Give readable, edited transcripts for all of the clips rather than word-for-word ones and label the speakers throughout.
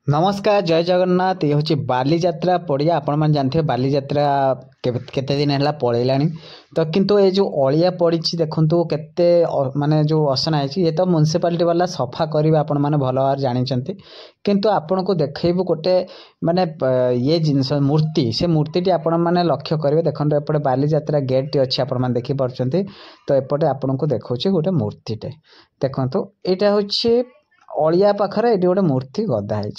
Speaker 1: नमस्कार जय जगन्नाथ ये हूँ बालीजात्रा पड़िया आपण मैंने जानते बालीजात्रा केते दिन है पलैला तो किंतु ये जो अलिया पड़ी देखु केते माने जो असना है ये तो म्युनिसिपालिटी वाला सफा करेंगे आपण मैंने भल भाव जानते किंतु आपण को देखू गोटे माने ये जिनस मूर्ति से मूर्ति आपण मैंने लक्ष्य करेंगे देखो एपटे बालीजात्रा गेट टी अच्छी आपण मैंने देखिपे तो एपटे आपण को देखा गोटे मूर्तिटे देखो यहाँ हूँ अलिया पाखरे ये गोटे मूर्ति गदा है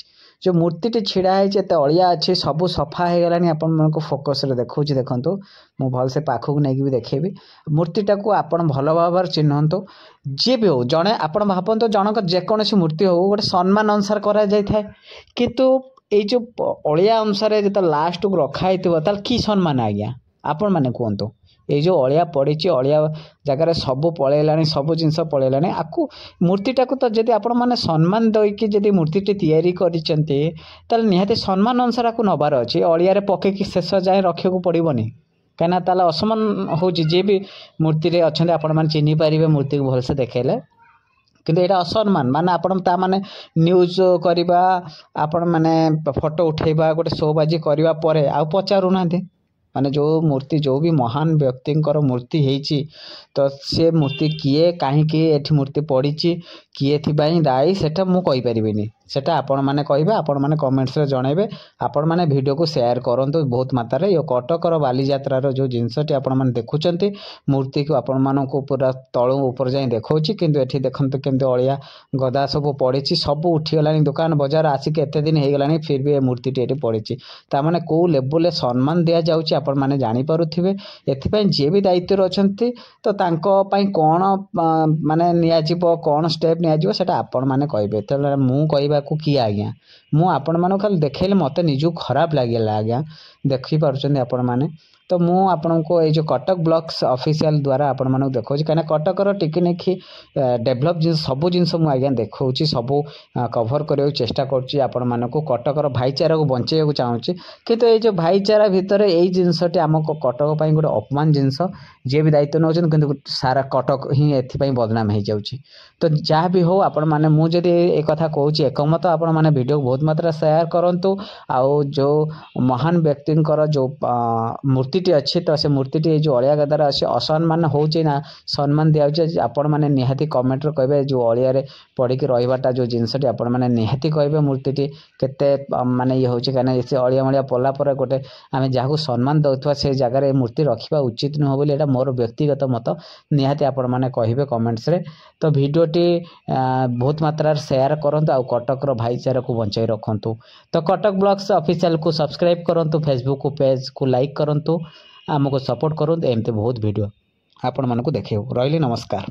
Speaker 1: जो मूर्ति टी छिड़ा है अलिया अच्छे सब सफा हो गलानी आपण मन को फोकस रे देखौ देखु मु भल से पाखक नहीं भी देखेबी मूर्तिटा को आपण भल भाव चिन्हतु जी भी हो जड़े आप भावतु जनक जेकोसी मूर्ति हो गोटे सम्मान अनुसार करा जाय थाए किंतु ये जो अलिया अनुसार जो लास्ट को रखाई कि सम्मान आज्ञा आपण मैंने कहतु ये जो अलिया पड़ी अलिया जगार सब पलैला सब जिनस पलैला आपको मूर्तिटा को तो जब आपण मैंने सम्मान देकी जब मूर्ति तैयारी कर निहाती सम्मान अनुसार आपको नबार अच्छे अलिया पकईकि शेष जाए रखा पड़ोनी कहीं ताला असमान हो जी भी मूर्ति अच्छा आपण मैंने चिन्ह पारे मूर्ति को भलसे देखले किंतु यहाँ असम्मान माने आपण ता माने न्यूज करवा आपण माने फोटो उठेबा गोटे शोबाजी करवा परे आ पचारू ना माने जो मूर्ति जो भी महान व्यक्ति मूर्ति है तो सी मूर्ति किए कहीं मूर्ति पड़ी किए दायी सेटा मु कहि परिबिनी सेटा आपण माने कहबे आपण माने कमेंट्स रे जणेबे आपण माने वीडियो को शेयर करंतु बहुत मात्रा रे यो कटकर बालीजात्रा रो जो जिनसटी आपण माने देखुचंती मूर्ति को आपण मानो को पूरा तळु ऊपर जाई देखौची किंतु एठी देखंतु केमते अलिया गदा सब पड़ीची सब उठी गलानी दुकान बाजार आसिक एते दिन हे गलानी फिर भी मूर्ति टी एठी पड़ीची ता माने को लेवल ले सम्मान दिया जाउची आपण माने जानि पारुथिबे एथिपय जे भी दायित्व रे अछंती तो तांको पई कोन माने निया जीवो कोन स्टेप निया जीवो सेटा आपण माने कहबे त मु कहबा को कि आज्ञा मु आपण मानो खाली देखैले मते निजु खराब लागेला आज्ञा देखि पारुछन आपण माने तो मु आपण को ये जो कटक ब्लॉक्स ऑफिशियल द्वारा आपण मानक देखौ कहीं कटकर टिके नहीं डेभलप जिन सब जिनस मुझे आज्ञा देखा सब कभर करने चेष्टा करुँची आपण मानक कटकर भाईचारा को बंचे चाहूँगी किंतु ये जो भाईचारा भितर यही जिनसटी आम कटक पर गोटे अपमान जिनस जी भी दायित्व नौ कि सारा कटक ही एपाई बदनाम हो जाऊँगी तो जहाँ भी हो आपण मैंने मुझे ये कथा कहूँ एकमत आपण मैंने वीडियो बहुत मात्रा शेयर करूँ आउ जो महान व्यक्ति जो मूर्ति अच्छी तो से मूर्ति जो अलिया गदार अच्छे असम्मान होना सम्मान दिया आपण मैंने निहाती कमेंट कहे जो अलिया पड़िकी रहीबाटा जो जिनसटी आपण मैंने निहाती कहे मूर्ति केते माने ये होची कहीं से अलिया मलिया पला पर गोटे आम जहाँ सम्मान दौथुआ से जगह मूर्ति रखा उचित नुह बोली एटा मोर व्यक्तिगत मत निहाती आपण मैंने कहे कमेंट्स रे तो वीडियोटी बहुत मात्रा शेयर करंतु आ कटकर भाईचारा को बचाई रखंतु तो कटक ब्लॉग्स ऑफिशियल को सब्सक्राइब करंतु फेसबुक को पेज को लाइक करंतु आमको सपोर्ट करूँ एमती बहुत वीडियो आपण मानक देखियो रही नमस्कार।